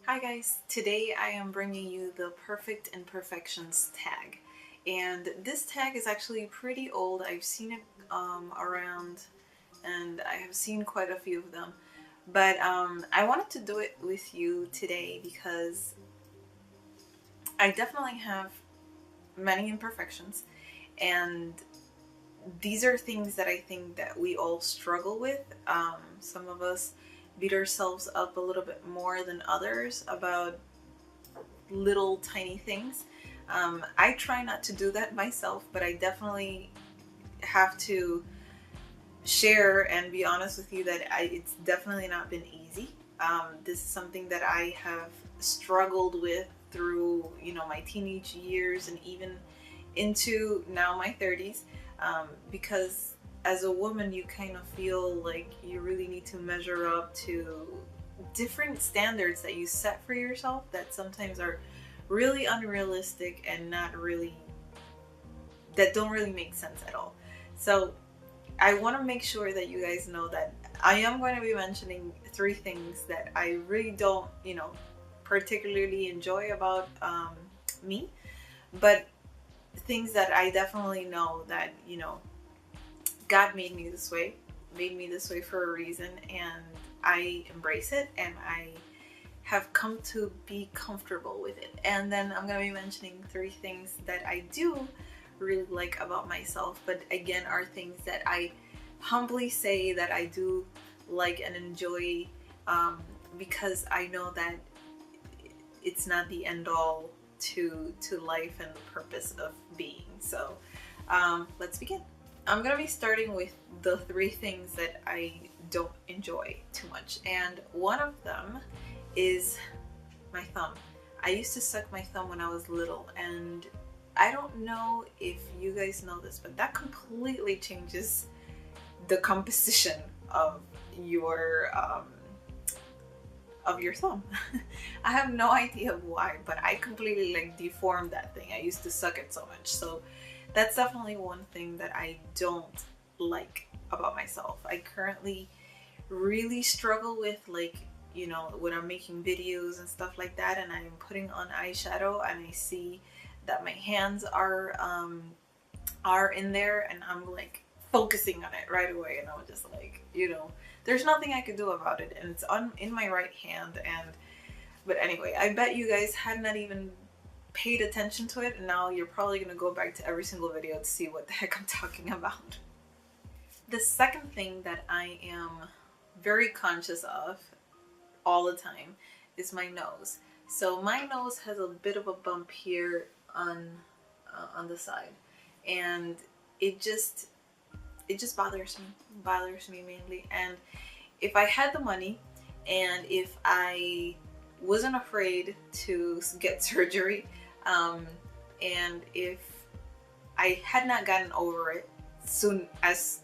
Hi guys, today I am bringing you the Perfect Imperfections tag. And this tag is actually pretty old. I've seen it around and I have seen quite a few of them. But I wanted to do it with you today because I definitely have many imperfections, and these are things that I think that we all struggle with. Some of us beat ourselves up a little bit more than others about little tiny things. I try not to do that myself, but I definitely have to share and be honest with you that it's definitely not been easy. This is something that I have struggled with through, my teenage years and even into now my 30s, because as a woman, you kind of feel like you really need to measure up to different standards that you set for yourself that sometimes are really unrealistic and that don't really make sense at all. So I want to make sure that you guys know that I am going to be mentioning three things that I really don't, particularly enjoy about me, but things that I definitely know that, God made me this way for a reason, and I embrace it and I have come to be comfortable with it. And then I'm going to be mentioning three things that I do really like about myself, but again, are things that I humbly say that I do like and enjoy, because I know that it's not the end all to life and the purpose of being. So let's begin. I'm gonna be starting with the three things that I don't enjoy too much, and one of them is my thumb. I used to suck my thumb when I was little, and I don't know if you guys know this, but that completely changes the composition of your thumb. I have no idea why, but I completely deformed that thing. I used to suck it so much. So that's definitely one thing that I don't like about myself. I currently really struggle with when I'm making videos and stuff like that, and I'm putting on eyeshadow and I see that my hands are in there, and I'm focusing on it right away, and I'm just there's nothing I could do about it, and it's in my right hand. But anyway, I bet you guys had not even paid attention to it, and now you're probably gonna go back to every single video to see what the heck I'm talking about. The second thing that I am very conscious of all the time is my nose. So my nose has a bit of a bump here on the side, and it just bothers me mainly. And if I had the money, and if I wasn't afraid to get surgery, and if I had not gotten over it soon as,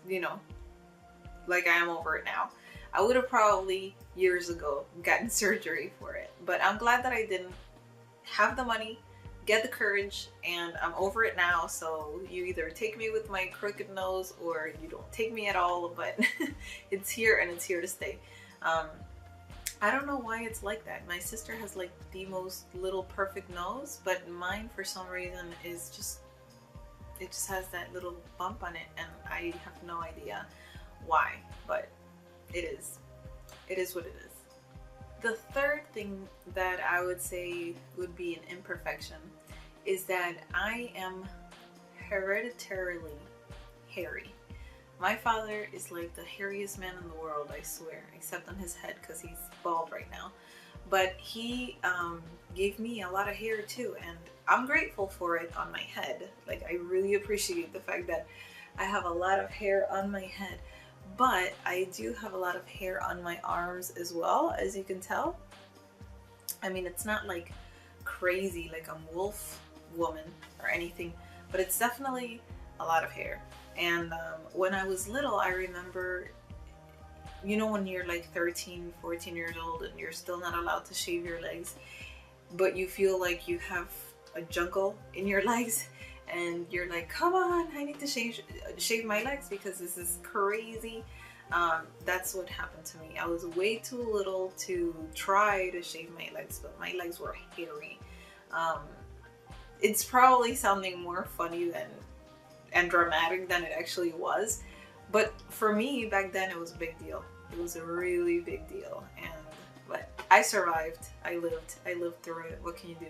like I am over it now, I would have probably years ago gotten surgery for it. But I'm glad that I didn't have the money, get the courage, and I'm over it now. So you either take me with my crooked nose or you don't take me at all, but it's here and it's here to stay. I don't know why it's like that. My sister has the most little perfect nose, but mine for some reason is it just has that little bump on it, and I have no idea why, but it is what it is. The third thing that I would say would be an imperfection is that I am hereditarily hairy. My father is the hairiest man in the world, I swear, except on his head because he's bald right now. But he gave me a lot of hair too, and I'm grateful for it on my head. I really appreciate the fact that I have a lot of hair on my head. But I do have a lot of hair on my arms as well, as you can tell. I mean, it's not crazy like I'm wolf woman or anything, but it's definitely a lot of hair. And when I was little, I remember, when you're 13, 14 years old and you're still not allowed to shave your legs, but you feel like you have a jungle in your legs, and you're like, come on, I need to shave my legs because this is crazy. That's what happened to me. I was way too little to try to shave my legs, but my legs were hairy. Um, it's probably sounding more funny and dramatic than it actually was, but for me back then it was a big deal. It was a really big deal, but I survived. I lived through it. What can you do?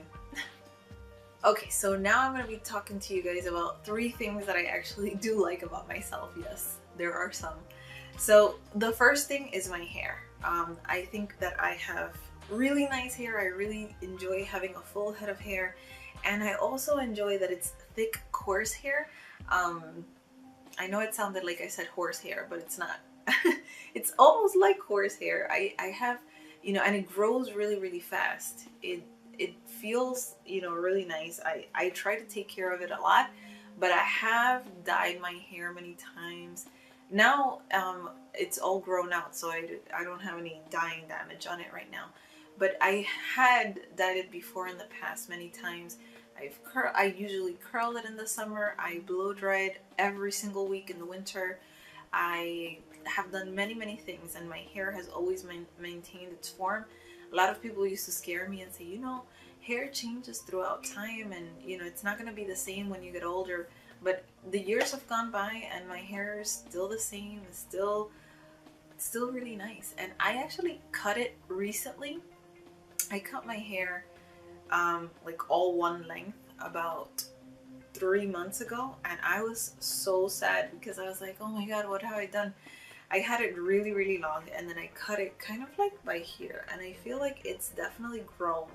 Okay, so now I'm going to be talking to you guys about 3 things that I actually do like about myself. Yes, there are some. So the first thing is my hair. I think that I have really nice hair. I really enjoy having a full head of hair, and I also enjoy that it's thick, coarse hair. I know it sounded like I said horse hair, but it's not. It's almost like horse hair. I have, and it grows really, really fast. It feels, really nice. I try to take care of it a lot, but I have dyed my hair many times. Now it's all grown out, so I don't have any dyeing damage on it right now. But I had dyed it before in the past many times. I usually curl it in the summer. I blow dry it every single week in the winter. I have done many, many things, and my hair has always maintained its form. A lot of people used to scare me and say, hair changes throughout time, and it's not going to be the same when you get older. But the years have gone by and my hair is still the same. It's still really nice. And I actually cut it recently. I cut my hair like all one length about 3 months ago, and I was so sad because I was like, oh my god, what have I done? I had it really, really long, and then I cut it kind of like by here, and I feel like it's definitely grown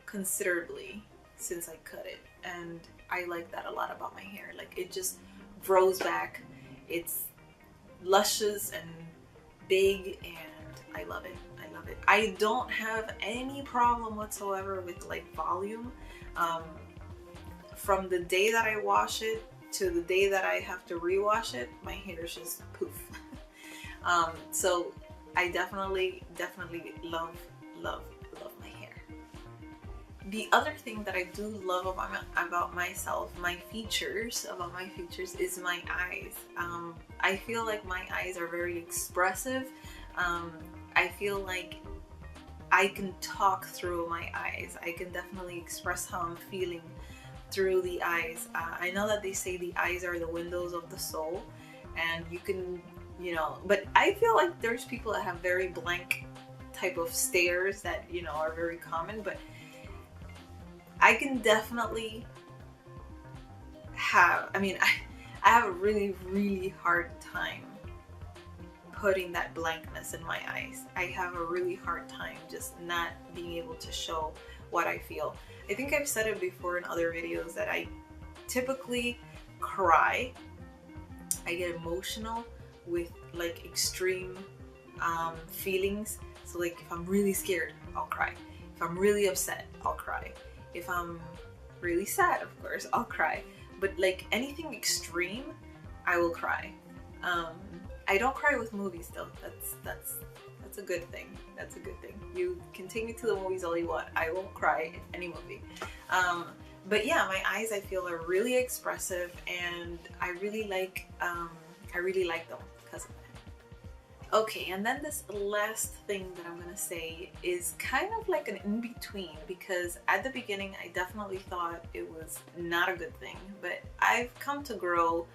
considerably since I cut it, and I like that a lot about my hair. Like, it just grows back, it's luscious and big, and I love it. I love it. I don't have any problem whatsoever with like volume. From the day that I wash it to the day that I have to rewash it, my hair is just poof. So I definitely love my hair. The other thing that I do love about myself, my features, is my eyes. I feel like my eyes are very expressive. I feel like I can talk through my eyes. I can definitely express how I'm feeling through the eyes. I know that they say the eyes are the windows of the soul, and you can, but I feel like there's people that have very blank type of stares that, are very common, but I can definitely have, I have a really, really hard time putting that blankness in my eyes. I have a really hard time just not being able to show what I feel. I think I've said it before in other videos that I typically cry. I get emotional with like extreme feelings. So like if I'm really scared, I'll cry. If I'm really upset, I'll cry. If I'm really sad, of course, I'll cry. But like anything extreme, I will cry. I don't cry with movies though. That's a good thing. That's a good thing. You can take me to the movies all you want. I won't cry in any movie. But yeah, my eyes, I feel, are really expressive, and I really like them because of that. Okay, and then this last thing that I'm gonna say is kind of like an in-between, because at the beginning I definitely thought it was not a good thing, but I've come to grow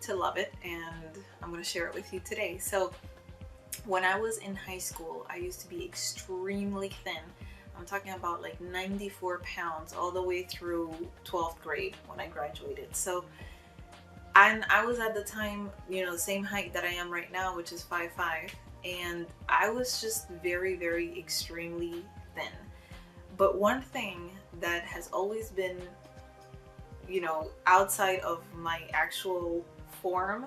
to love it, and I'm gonna share it with you today. So when I was in high school, I used to be extremely thin. I'm talking about like 94 pounds all the way through 12th grade when I graduated. So, and I was at the time, the same height that I am right now, which is 5'5", and I was just very, very extremely thin. But one thing that has always been, outside of my actual form,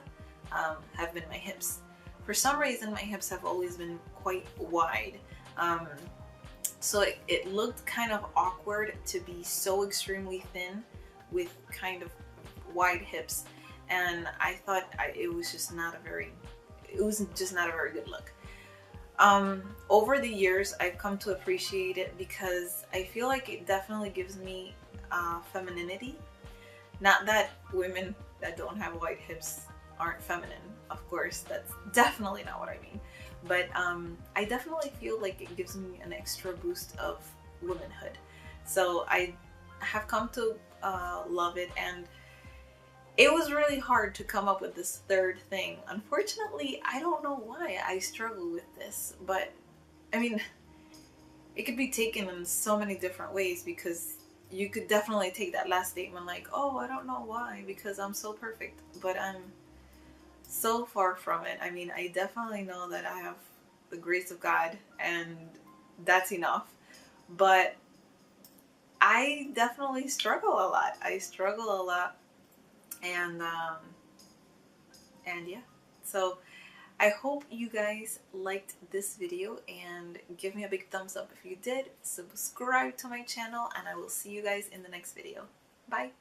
have been my hips. For some reason, my hips have always been quite wide. So it looked kind of awkward to be so extremely thin with kind of wide hips. And I thought it was just not a very good look. Over the years, I've come to appreciate it because I feel like it definitely gives me femininity. Not that women that don't have wide hips aren't feminine. of course, that's definitely not what I mean. But I definitely feel like it gives me an extra boost of womanhood. So I have come to love it, and it was really hard to come up with this third thing. Unfortunately, I don't know why I struggle with this, but I mean, it could be taken in so many different ways, because you could definitely take that last statement like, oh, I don't know why, because I'm so perfect, but I'm so far from it. I mean, I definitely know that I have the grace of God, and that's enough. But I definitely struggle a lot. I struggle a lot, and yeah. So I hope you guys liked this video, and give me a big thumbs up if you did. Subscribe to my channel, and I will see you guys in the next video. Bye.